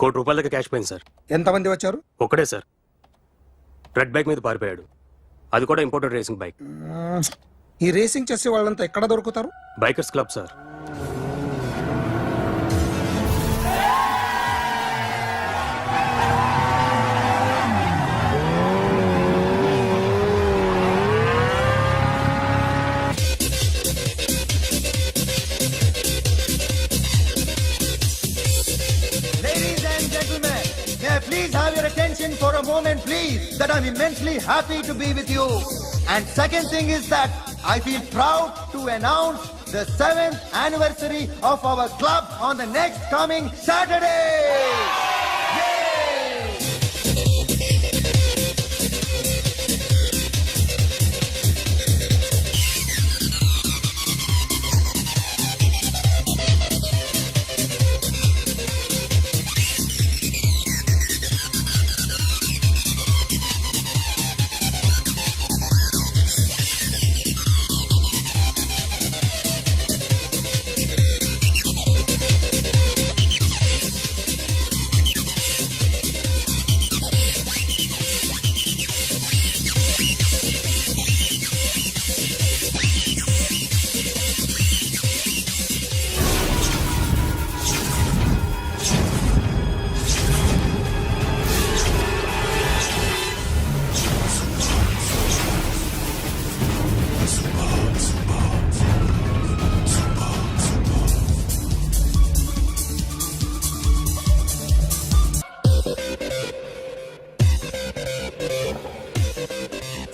₹1 కోటి దాకా క్యాష్ పోయింది సార్. ఎంతమంది వచ్చారు? ఒక్కడే సార్, రెడ్ బైక్ మీద పారిపోయాడు. అది కూడా ఇంపోర్టెడ్ రేసింగ్ బైక్. ఈ రేసింగ్ చేసే వాళ్ళంతా ఎక్కడ దొరుకుతారు? Bikers club sir. Ladies and gentlemen, may I please have your attention for a moment, please, that I'm immensely happy to be with you. And second thing is that I feel proud to announce the 7th anniversary of our club on the next coming Saturday. Yay!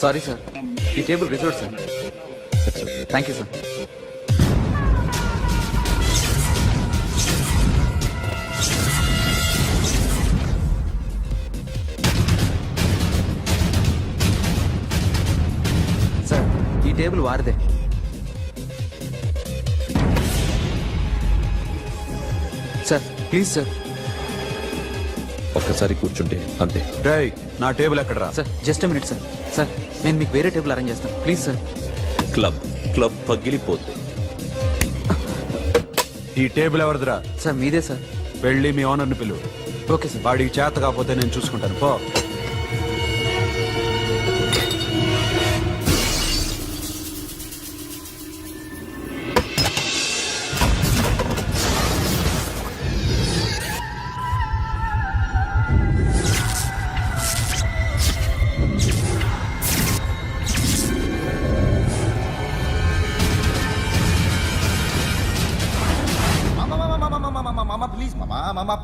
Sorry sir, ఈ table reserve sir. Thank you sir. Sir, ఈ table వారిదే. Sir please sir. ఒక్కసారి కూర్చుంటే అంతే. రేయ్, నా టేబుల్ ఎక్కడరా? Sir just minute sir. Sir నేను మీకు వేరే టేబుల్ అరేంజ్ చేస్తాను ప్లీజ్ సార్. క్లబ్ క్లబ్ పగిలిపోద్ది. ఈ టేబుల్ ఎవరిదిరా? సార్ మీదే సార్. వెళ్ళి మీ ఓనర్ని పిలువు. Okay sir. వాడికి చేత కాకపోతే నేను చూసుకుంటాను. పో.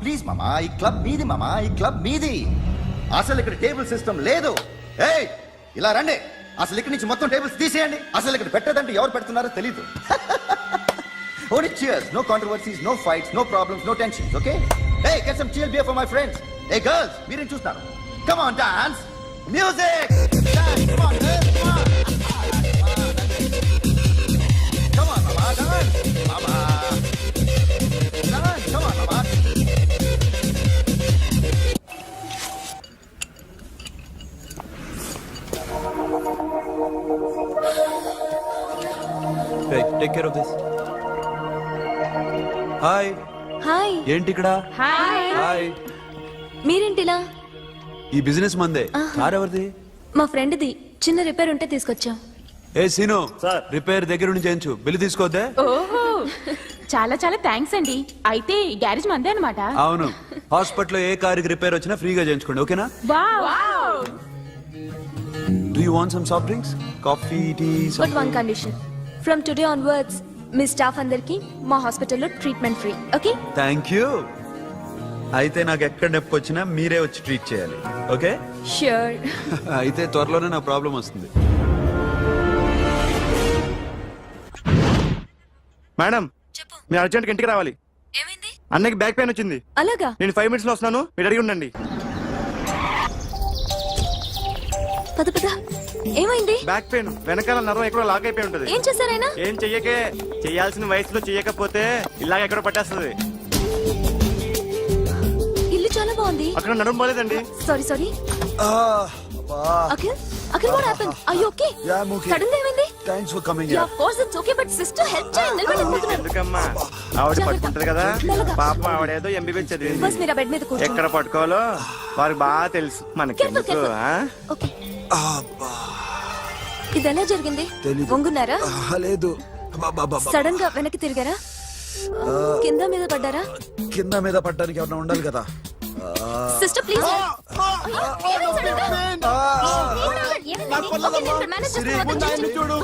ప్లీజ్ మామా, ఈ క్లబ్ మీది మామా, ఈ క్లబ్ మీది. అసలు ఇక్కడ టేబుల్ సిస్టమ్ లేదు. ఏయ్, ఇలా రండి. అసలు ఇక్కడి నుంచి మొత్తం టేబుల్స్ తీసేయండి. అసలు ఇక్కడ పెట్టదంటే ఎవరు పెడుతున్నారో తెలీదు. Only cheers, no controversies, no fights, no problems, no tensions, okay? Hey, get some chill beer for my friends. Hey girls, మీరేం చూస్తున్నారు? Come on, dance. Music. Dance, come on, girls, come on. Come on, mama, dance. Mama. Dance, come on, mama. Take care of this. Hi. Hi. ఏంటి ఇక్కడ? Hi. మీరేంటిలా? ఈ business మందే. Car ఎవరిది? మా ఫ్రెండ్ది. చిన్న repair ఉంటే తీసుకొచ్చాం. ఏ సీను, రిపేర్ దగ్గర నుంచి చేయించు. బిల్లు తీసుకోద్దే. ఓహో, చాలా చాలా థ్యాంక్స్ అండి. అయితే ఈ గ్యారేజ్ మందే అన్నమాట. అవును. హాస్పిటల్లో ఏ కారుకి రిపేర్ వచ్చినా ఫ్రీగా చేయించుకోండి, ఓకేనా? Wow. Do you want some soft drinks? Coffee, tea? But one condition. From today onwards మీ స్టాఫ్ అందరికి మా హాస్పిటల్లో treatment free. Okay? Thank you. అయితే నాకు ఎక్కడ నొప్పి వచ్చినా మీరే వచ్చి ట్రీట్ చేయాలి, ఓకే? ష్యూర్. అయితే త్వరలోనే నా ప్రాబ్లం వస్తుంది. మేడం, చెప్పు. మీరు అర్జెంట్గా ఇంటికి రావాలి. ఏమైంది? అన్నకి బ్యాక్ పెయిన్ వచ్చింది. అలాగా? నేను 5 minutes లో వస్తున్నాను, మీరు అడిగి ఉండండి. పద పద. ఏమైంది? బ్యాక్ పెయిన్, వెనకాల నరం ఎక్కడో లాక్ అయిపోయి ఉంటది. ఏం చేశారైనా? ఏం చెయ్యకే. చెయ్యాల్సిన వయసులో చెయ్యకపోతే ఇలాగ ఎక్కడో పట్టేస్తుంది. ఇల్లు చాలా బాగుంది. అక్కడ నడుము పోలేదండి. Sorry. Akhil, what happened? Are you okay? Sudden గా ఏమైంది? Thanks for coming yeah course it's okay but sister help చేయండి నిలబడకపోతున్నారు ఎందుకమ్మా ఆవిడ జాగ్రత్త. పట్టుకుంటది కదా మెల్లగా. పాపం ఆవిడేదో ఎంబీబీ చదివింది ఫస్ట్ మీరు ఆ బెడ్ మీద కూర్చోండి ఎక్కడ పట్టుకోవాలో వారికి బాగా తెలుసు మనకెందుకు Careful, ఆ? ఓకే ఇది ఎలా జరిగింది తెలీదు. వంగున్నారా లేదు సడన్ గా వెనక్కి తిరిగారా కింద మీద పడ్డారా కింద మీద పడ్డానికి ఏమన్నా ఉండాలి కదా సిస్టర్ ప్లీజ్ చూడు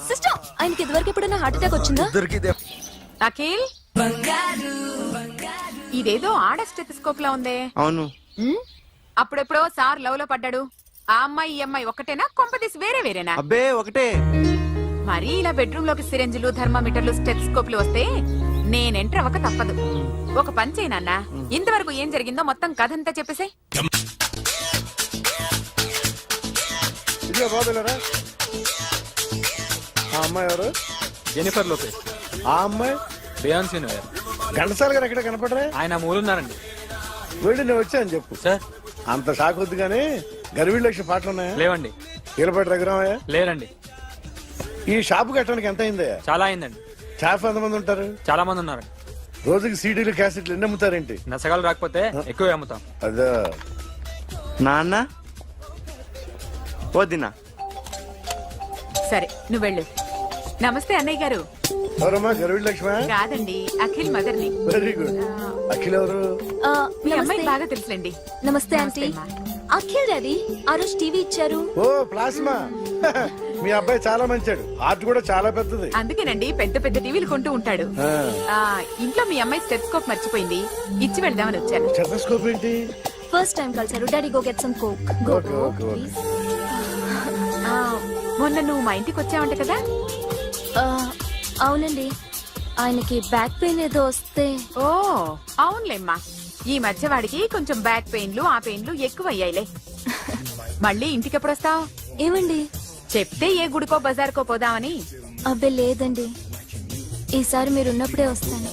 సిస్టర్ ఆయనకి ఇదివరకు ఎప్పుడైనా హార్ట్ అటాక్ వచ్చిందా ఇద్దరికి అఖిల్ ఇదేదో ఆడ స్టెథోస్కోప్ లా ఉందే అవును ఉమ్, అప్పుడెప్పుడో సార్ లవ్ లో పడ్డాడు ఆ అమ్మాయి ఈ అమ్మాయి ఒకటేనా కొంపదీసి వేరే వేరేనా అబ్బే ఒకటే మరి ఇలా బెడ్రూమ్ లోకి సిరెంజులు థర్మామీటర్లు స్టెథోస్కోప్లు వస్తే నేను ఎంటర్ అవ్వక తప్పదు ఒక పని చేయనన్న ఇంతవరకు ఏం జరిగిందో మొత్తం కథ అంతా చెప్పేసాయి ఇదిగో బాబులరా ఆ అమ్మాయి ఎవరు? జెనిఫర్ లోపేస్ ఆ అమ్మాయి బియాన్సీ నోయర్ ఘంటసాల గారు ఎక్కడ కనపడరా? ఆయన మూలున్నారండి వెళ్ళి నేను వచ్చాను చెప్పు. సార్ అంత షాక్ వద్దు కానీ గర్వీళ్ళ లక్ష పాటలు ఉన్నాయా? లేవండి కీలపాటి రఘురామయ్య లేరండి ఈ షాపు కట్టడానికి ఎంత అయిందా? చాలా అయిందండి షాప్ ఎంతమంది ఉంటారు? చాలా మంది ఉన్నారండి రోజుకి సీడీలు క్యాసెట్లు ఎన్ని అమ్ముతారేంటి? నసగాలు రాకపోతే ఎక్కువ అమ్ముతాం అదే నాన్న వద్దినా సరే నువ్వు వెళ్ళు నమస్తే అన్నయ్య గారు ఎవరమ్మా గర్వీళ్ళ లక్ష్మ? కాదండి అఖిల్ మదర్ ని వెరీ గుడ్. అఖిల్ ఎవరు? మీ అమ్మాయి బాగా తెలుసులేండి నమస్తే ఆంటీ అఖిల్ డాడీ ఆ రోజు టీవీ ఇచ్చారు ఓ ప్లాస్మా. మీ అబ్బాయి చాలా మంచాడు, ఆర్ట్ కూడా చాలా పెద్దది. అందుకేనండి పెద్ద పెద్ద టీవీలు కొంటూ ఉంటాడు ఆ. ఆ ఇంట్లో మీ అమ్మాయి స్టెథోస్కోప్ మర్చిపోయింది ఇచ్చి వెళ్దామని వచ్చాను స్టెథోస్కోప్ ఏంటి? ఫస్ట్ టైం కలిసారు daddy go get some coke go Okay, go okay, okay. Please ఆ, మొన్న నువ్వు మా ఇంటికి వచ్చావంట కదా అవునండి ఆయనకి బ్యాక్ పెయిన్ ఏదో వస్తే ఓ అవునులేమ్మా ఈ మధ్య వాడికి కొంచెం బ్యాక్ పెయిన్లు ఆ పెయిన్లు ఎక్కువ అయ్యాయిలే మళ్ళీ ఇంటికి ఎప్పుడు వస్తావు ఏమండి చెప్తే ఏ గుడికో బజార్కో పోదామని అబ్బే లేదండి ఈసారి మీరు ఉన్నప్పుడే వస్తాను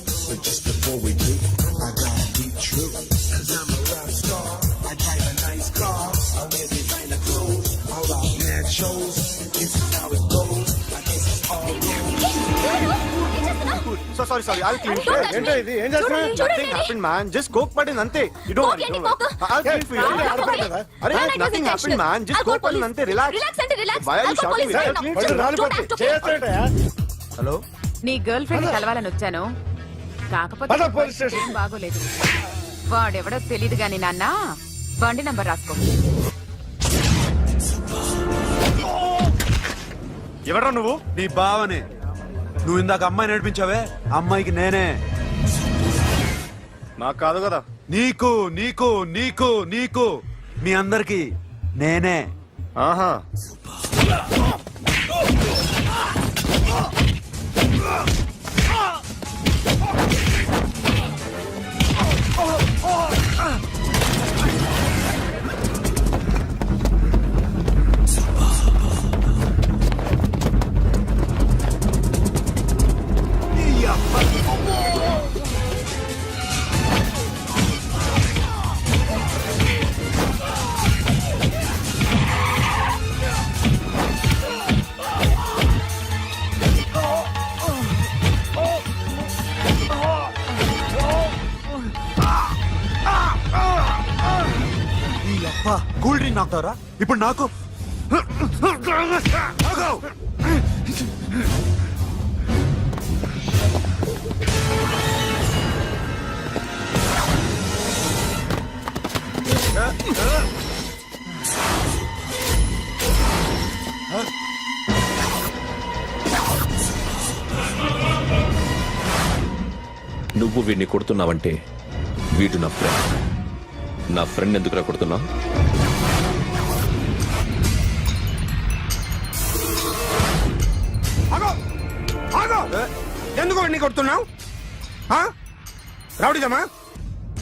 సారీ I'll clean it. ఏంటో ఇది? ఏం చేస్తున్నా? Nothing happened, man. Just coke పడింది అంతే. You don't worry. Don't worry. I'll clean for you. ఏంటి ఆడపడ్డదా? అరే nothing happened, man. Just coke పడింది అంతే. Relax. Why are you shouting? I'll clean for పళ్ళు you. రాలిపోతాయి. చేస్తాడటయా? హలో నీ గర్ల్ ఫ్రెండ్ కలవాలని వచ్చాను కాకపోతే పద, పోలీస్ స్టేషన్. ఏం బాగోలేదు వాడెవడో తెలీదు గాని నాన్న బండి నంబర్ రాసుకో ఎవడ్రా నువ్వు? నీ బావనే నువ్వు ఇందాక అమ్మాయి నడిపించావే అమ్మాయికి నేనే నాకు కాదు కదా. నీకు నీకు నీకు నీకు మీ అందరికి నేనే ఆహా. కూల్ డ్రింక్ నాకుతారా ఇప్పుడు నాకు ఆగు! నువ్వు వీడిని కొడుతున్నావంటే వీడు నా ఫ్రెండ్. నా ఫ్రెండ్ ఎందుకురా కొడుతున్నావు? ఎందుకు వాడిని కొడుతున్నావు? రౌడీదమ్మా?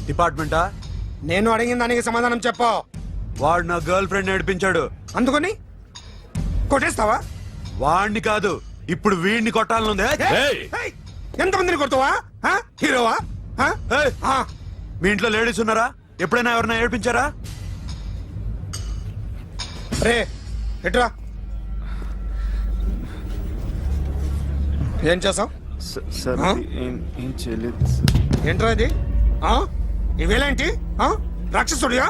డిపార్ట్మెంటా నేను అడిగిన దానికి సమాధానం చెప్పు. వాడు నా గర్ల్ ఫ్రెండ్ నడిపించాడు అందుకని కొట్టేస్తావా? వాడిని కాదు ఇప్పుడు వీడిని కొట్టాలనుంది ఏయ్! ఎంతమందిని కొడతావా? హీరోవా? ఏయ్! మీ ఇంట్లో లేడీస్ ఉన్నారా? ఎప్పుడైనా ఎవరైనా ఏడిపించారా? రే ఎట్రా ఏం చేసావు? సార్ ఆ? ఏం చేయలేదు సార్. ఏంట్రా ఇది? ఇవేలేంటి? రాక్షసుడియా?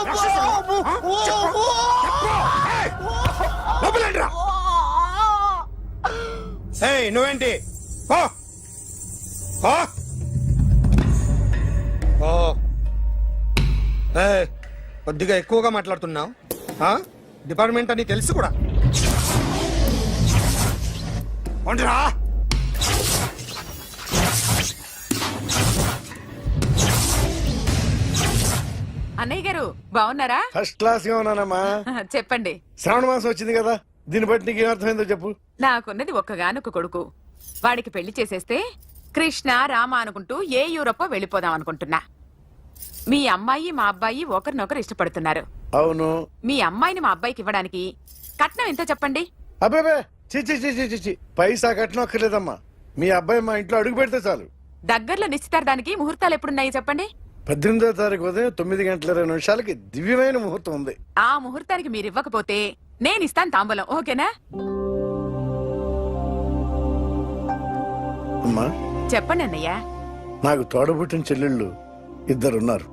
రాక్షసుడియా? చెప్పు. ఏయ్! లోపలేంట్రా? ఏయ్, నువ్వేంటి? ఓ! ఓ! ఓ! ఏయ్, కొద్దిగా ఎక్కువగా మాట్లాడుతున్నావు. డిపార్ట్మెంట్ అని తెలుసు కూడా. ఒంటరా? అన్నయ్య గారు బాగున్నారా? ఫస్ట్ క్లాస్ గా ఉన్నానమ్మా. చెప్పండి. శ్రావణ మాసం వచ్చింది కదా, దీన్ని బట్టి నీకు ఏమర్థమైందో చెప్పు. నాకున్నది ఒక్కగానొక్క కొడుకు. వాడికి పెళ్లి చేసేస్తే కృష్ణ రామ అనుకుంటూ ఏ యూరోపో వెళ్ళిపోదాం అనుకుంటున్నా. మీ అమ్మాయి మా అబ్బాయి ఒకరినొకరు ఇష్టపడుతున్నారు. అవును. మీ అమ్మాయిని మా అబ్బాయికి ఇవ్వడానికి కట్నం ఎంతో చెప్పండి. అబ్బే చిచి చిచి చిచి, పైసా కట్నం అక్కర్లేదమ్మా. మీ అబ్బాయి మా ఇంట్లో అడుగు పెడితే చాలు. దగ్గరలో నిశ్చితార్థానికి ముహూర్తాలు ఎప్పుడున్నాయి చెప్పండి. 18వ తారీఖు ఉదయం 9:20 దివ్యమైన ముహూర్తం ఉంది. ఆ ముహూర్తానికి మీరు ఇవ్వకపోతే నేను ఇస్తాను తాంబూలం. ఓకేనా? అమ్మా, చెప్పండి అన్నయ్య. నాకు తోడబుట్టిన చెల్లెళ్ళు ఇద్దరున్నారు.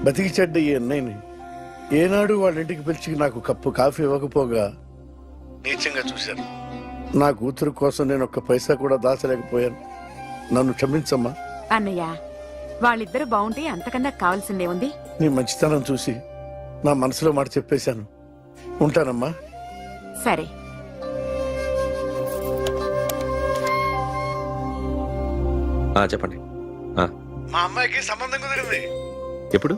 బతికి చెడ్డ ఈ అన్నయ్యని ఏనాడు వాళ్ళ ఇంటికి పిలిచి నాకు కప్పు కాఫీ ఇవ్వకపోగా నీచంగా చూశాను. నా కూతురు కోసం నేను ఒక్క పైసా కూడా దాచలేకపోయాను. నన్ను క్షమించమ్మా. అన్నయ్య, వాళ్ళిద్దరు బాగుంటే అంతకన్నా కావాల్సిందే ఉంది. నీ మంచితనం చూసి నా మనసులో మాట చెప్పేశాను. ఉంటానమ్మా. సరే. చెప్పండి. మా అమ్మాయికి సంబంధం కుదిరింది. ఎప్పుడు?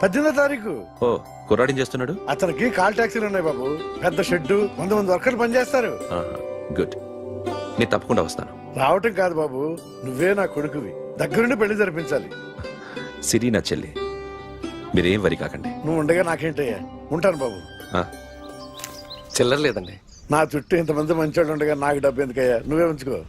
18వ తారీఖు. ఓ, కుర్రాడేం చేస్తున్నాడు? అతనికి కాల్ టాక్సీలు ఉన్నాయి బాబు. పెద్ద షెడ్డు, 100 వర్కర్లు పనిచేస్తారు. గుడ్. నేను తప్పకుండా వస్తాను. రావటం కాదు బాబు, నువ్వే నా కొడుకువి. దగ్గరుండి పెళ్లి జరిపించాలి. సిరి నా చెల్లి, మీరేం వరి కాకండి. నువ్వు ఉండగా నాకేంటయ్యా. ఉంటాను బాబు. చిల్లర లేదండి. నా చుట్టూ ఇంతమంది మంచోళ్ళు ఉండగా నాకు డబ్బు ఎందుకయ్యా? నువ్వే ఉంచుకో.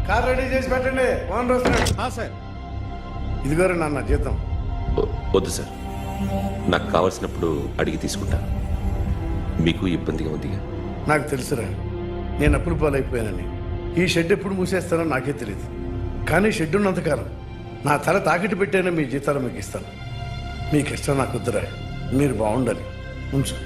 కార్ రెడీ చేసి పెట్టండి. ఓనర్ వస్తున్నాడు. సార్, ఇదిగోరు నాన్న జీతం. వద్దు సార్, నాకు కావాల్సినప్పుడు అడిగి తీసుకుంటాను. మీకు ఇబ్బందిగా ఉంది? నాకు తెలుసురా, నేను అప్పులు పాలైపోయానని. ఈ షెడ్ ఎప్పుడు మూసేస్తానో నాకే తెలియదు. కానీ షెడ్ ఉన్నంతకాలం నా తల తాకిట్టు పెట్టైనా మీ జీతాలు మీకు ఇస్తాను. మీకు ఇష్టం నాకు వద్దురా. మీరు బాగుండాలి. ఉంచు.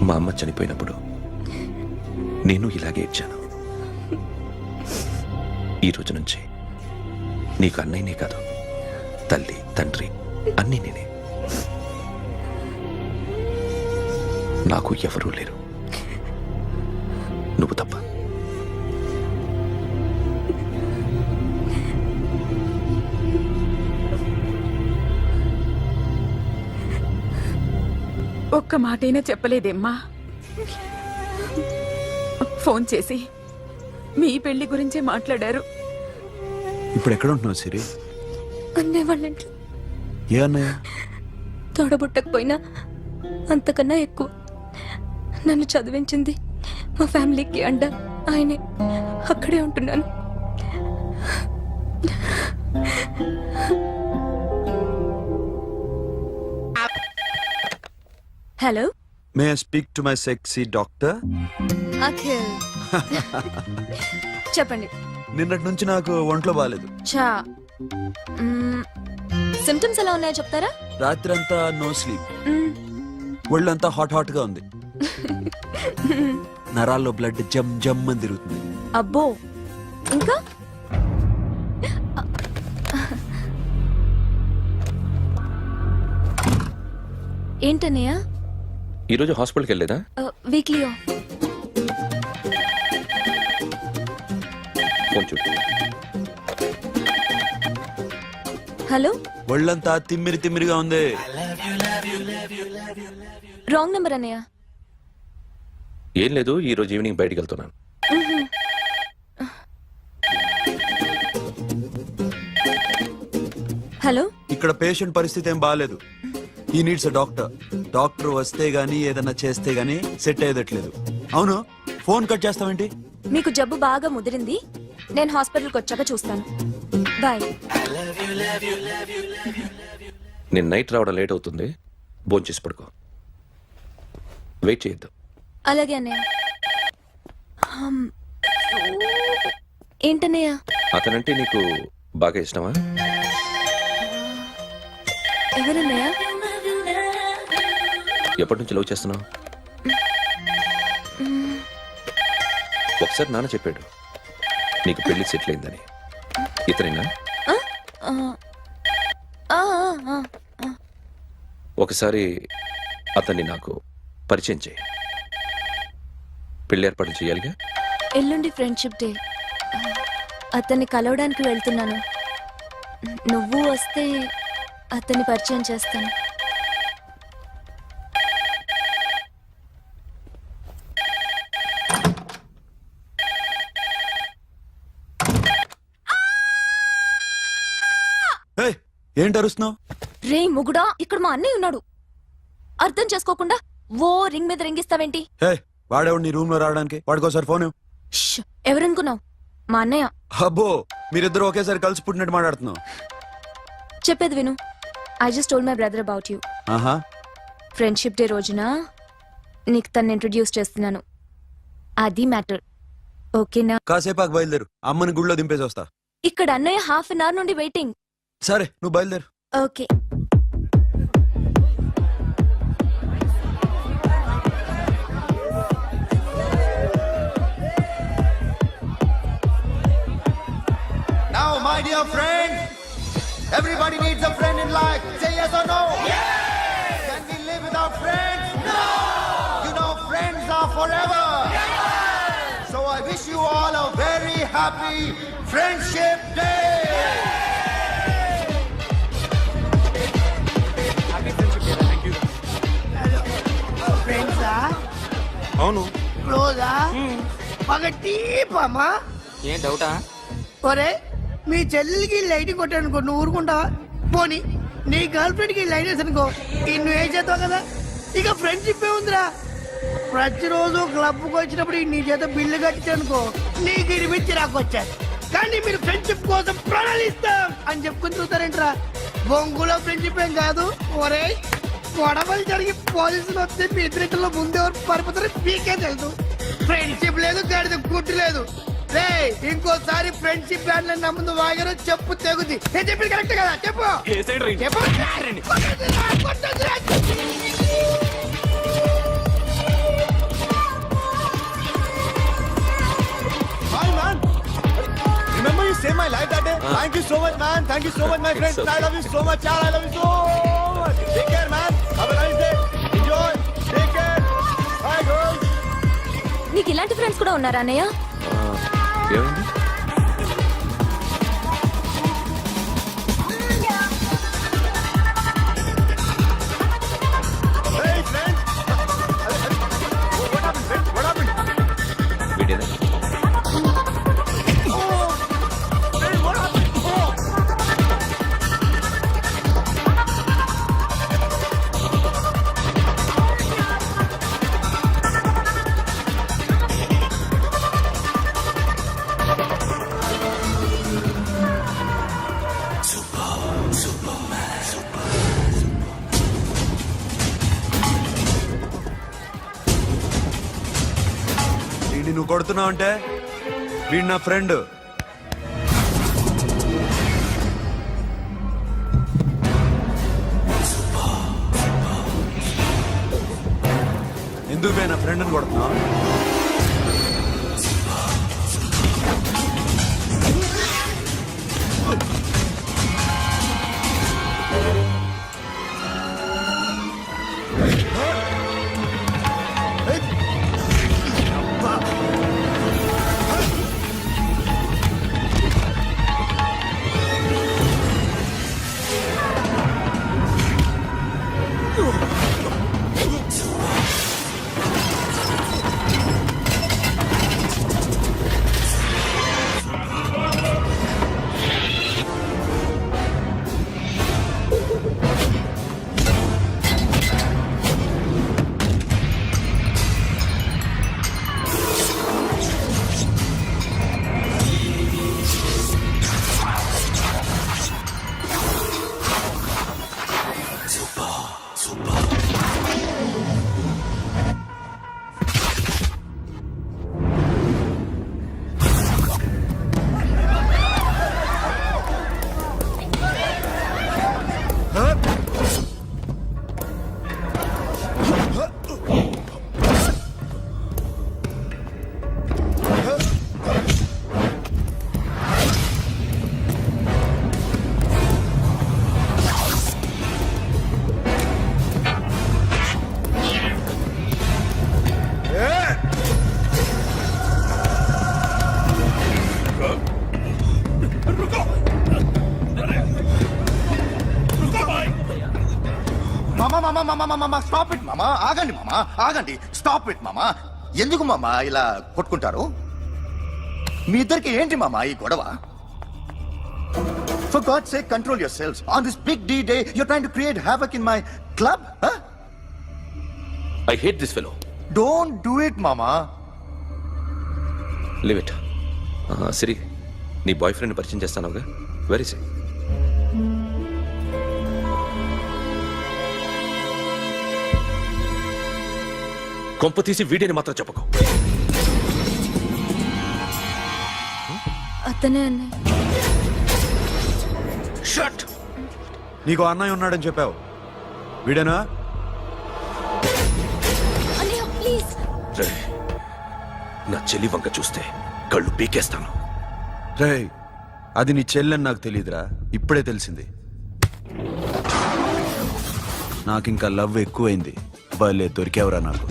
మా అమ్మ చనిపోయినప్పుడు నేను ఇలాగే ఇచ్చాను. ఈ రోజు నుంచి నీకు అన్నయ్యనే కాదు, తల్లి తండ్రి అన్నీ నేనే. నాకు ఎవరూ లేరు, నువ్వు తప్ప. ఒక్క మాటైనా చెప్పలేదేమ్మా? ఫోన్ చేసి మీ పెళ్లి గురించే మాట్లాడారు. ఇప్పుడు ఎక్కడ ఉంటున్నావు సిరి? అన్నయ్య వాళ్ళ ఇంట్లో. ఏ అన్నయ్య? తోడబుట్టకపోయినా అంతకన్నా ఎక్కువ నన్ను చదివించింది మా ఫ్యామిలీకి అండ ఆయనే. అక్కడే ఉంటున్నాను. Hello, may I speak to my sexy doctor? Akhil. చెప్పండి. నిన్నటి నుంచి నాకు ఒంట్లో బాగాలేదు. చా, సిమ్టమ్స్ ఎలా ఉన్నాయో చెప్తారా? రాత్రి అంతా నో స్లీప్, మ్మ్, ఒళ్ళంతా హాట్ హాట్ గా ఉంది. నరాల్లో బ్లడ్ జమ్ జమ్ అని తిరుగుతుంది. అబ్బో ఇంకా ఏంటన్నయ్య? ఈరోజు హాస్పిటల్కి వెళ్ళేదా? వీక్లీ ఫోన్ చూడు. హలో, ఒళ్ళంతా తిమ్మిరి తిమ్మిరిగా ఉంది. రాంగ్ నెంబర్ అన్నయ్య. ఏం లేదు, ఈరోజు ఈవినింగ్ బయటికి వెళ్తున్నాను. హలో, ఇక్కడ పేషెంట్ పరిస్థితి ఏం బాగాలేదు. ఈ నీడ్స్ డాక్టర్. డాక్టర్ వస్తే గానీ ఏదన్నా చేస్తే గానీ సెట్ అయ్యేదట్లేదు. అవును, ఫోన్ కట్ చేస్తావేంటి? మీకు జబ్బు బాగా ముదిరింది, నేను హాస్పిటల్కి వచ్చాక చూస్తాను. బాయ్. నేను నైట్ రావడం లేట్ అవుతుంది, భోంచేసి పడుకో. వెయిట్ చేయొద్దు. అలాగే అన్నయ్య. ఏంటన్నయ్య? అతనంటే నీకు బాగా ఇష్టమా? ఎవరన్నయ్య? ఎప్పటి నుంచి లవ్ చేస్తున్నావు? ఒకసారి నాన్న చెప్పాడు నీకు పెళ్లి సెటిల్ అయిందని. ఇతనేనా? ఆ, ఆ, ఆ, ఆ. ఒకసారి అతన్ని నాకు పరిచయం చేయి. పెళ్లి ఏర్పాటు చేయాలిగా. ఎల్లుండి ఫ్రెండ్షిప్ డే. అతన్ని కలవడానికి వెళ్తున్నాను. నువ్వు వస్తే అతన్ని పరిచయం చేస్తాను. ఏయ్, ఏంటి అరుస్తున్నావు? రే ముగుడా, ఇక్కడ మా అన్నయ్య ఉన్నాడు. అర్థం చేసుకోకుండా ఓ రింగ్ మీద రింగిస్తావేంటి? హే, వాడేవాడు నీ రూమ్ లో రావడానికి? వాడికోసారి ఫోన్ ఇవ్వు. ష్, ఎవరనుకున్నావు? మా అన్నయ్య. అబ్బో, మీరిద్దరు ఒకేసారి కలిసి పుట్టినట్టు మాట్లాడుతున్నావు. చెప్పేది విను. I just told my brother about you. ఆహా, ఫ్రెండ్షిప్ డే రోజున నీకు తను ఇంట్రడ్యూస్ చేస్తున్నాను. అది మ్యాటర్. ఓకేనా? కాసేపాకు బయలుదేరు, అమ్మని గుళ్ళో దింపేసి వస్తా. ఇక్కడ అన్నయ్య హాఫ్ అన్ అవర్ నుండి వెయిటింగ్. సరే, నువ్వు బయలుదేరు. Okay. Now, my dear friends, everybody needs a friend in life. Say yes or no. Yes. Can we live without friends? No. You know, friends are forever. Yes. So I wish you all a very happy Friendship Day. ఫ్రెండ్సా? అవును. క్లోజా? ఒక టీపమ్మా? ఏం డౌటా? ఒరే, మీ చెల్లెలికి lighting కొట్టానుకో, నువ్వు ఊరుకుంటావా? పోనీ నీ గర్ల్ ఫ్రెండ్ కి లైట్ వేసానుకో, నువ్వేం చేస్తావు కదా? ఇక ఫ్రెండ్షిప్ ఏ ఉందిరా. ప్రతిరోజు క్లబ్కి వచ్చినప్పుడు నీ చేత బిల్లు కట్టించనుకో, నీకు ఇరిమిచ్చి రాకొచ్చాను. కానీ మీరు ఫ్రెండ్షిప్ కోసం ప్రణాళిస్తాం అని చెప్పుకుని చూస్తారేంట్రా? బొంగులో ఫ్రెండ్షిప్ ఏం కాదు. ఒరే, గొడవలు జరిగి పోలీసులు వస్తే మీ ఇద్దరిలో ముందెవరు పరిపోతారో మీకే తెలుసు. ఫ్రెండ్షిప్ లేదు, గడిద గుడ్డు లేదు. రే, ఇంకోసారి ఫ్రెండ్షిప్ బ్యాండ్ నా ముందు వాగారో చెప్పు తెగుద్ది. నేను చెప్పింది కరెక్ట్ కదా? చెప్పు చెప్పు. కొట్టొద్దురా. Hi man, remember you saved my life that day? Thank you so much man, thank you so much my friend. I love you so much, yaar. I love you so much. Take care man, have a nice day. Enjoy, take care. Bye girls. నీకు ఇలాంటి friends కూడా ఉన్నారా అన్నయ్య? ఏమైంది? Hey friend. What happened friend? What happened? వీడేనా? Oh, hey, what happened? Oh. వీడిని నువ్వు కొడుతున్నావు అంటే వీడు నా ఫ్రెండ్. ఎందుకు నా ఫ్రెండ్ అని కొడుతున్నావు? స్టాప్ ఇట్ మామా, ఆగండి మామా, ఆగండి, స్టాప్ ఇట్ మామా. ఎందుకు మామా ఇలా కొట్టుకుంటారు? మీ ఇద్దరికి ఏంటి మామా ఈ గొడవ? For God's sake, control yourselves. On this big D day, you're trying to create havoc in my club? Huh? I hate this fellow. Don't do it, mama. Leave it. Siri, నీ బాయ్ ఫ్రెండ్ పరిచయం చేస్తానుగా. Very సే. కొంప తీసి వీడియోని మాత్రం చెప్పకు. అతనే అన్నయ్య. Shut. నీకు అన్నయ్య ఉన్నాడని చెప్పావు, వీడేనా? అన్నయ్య ప్లీజ్. రే, నా చెల్లి వంక చూస్తే కళ్ళు పీకేస్తాను. రే, అది నీ చెల్లెని నాకు తెలియదురా, ఇప్పుడే తెలిసింది. నాకింకా లవ్ ఎక్కువైంది. భలే దొరికావురా నాకు.